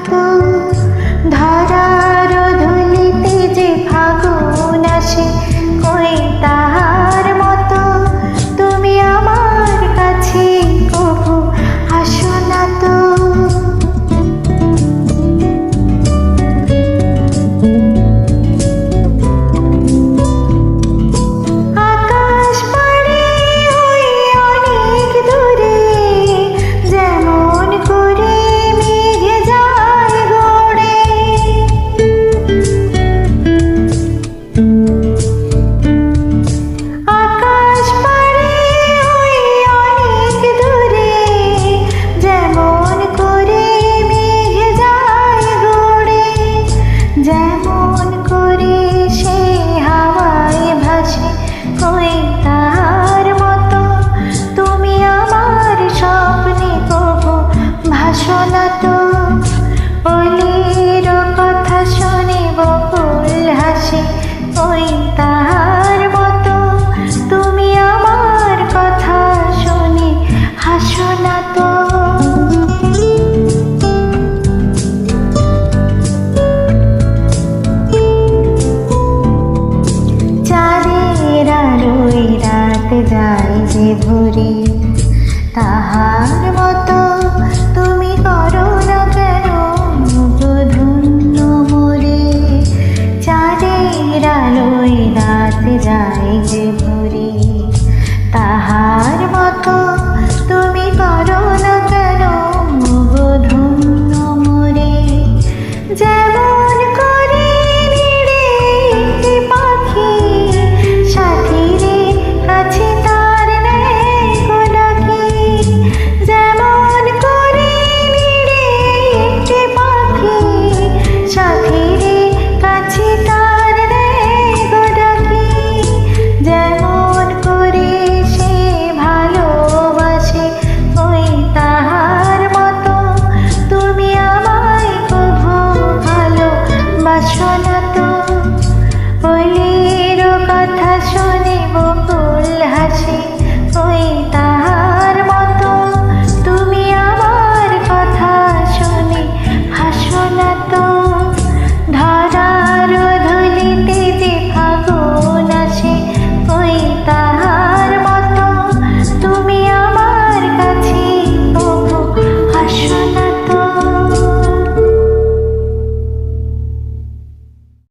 তো ধরার ধুলিতে যে ফাগুন আসে, কই তাহার মতো তুমি আমার কাছে কভু আসো না তো। আকাশ পাড়ে ওই অনেক দূরে, যেমন করে মেঘ যায় গড়ে। আকাশ পাড়ে ওই অনেক দূরে, যেমন করে মেঘ যায় গড়ে। যেমন করে সে হাওয়ায় ভাসে, কই তাহার মতো তুমি আমার স্বপ্নে কভু ভাসো না তো।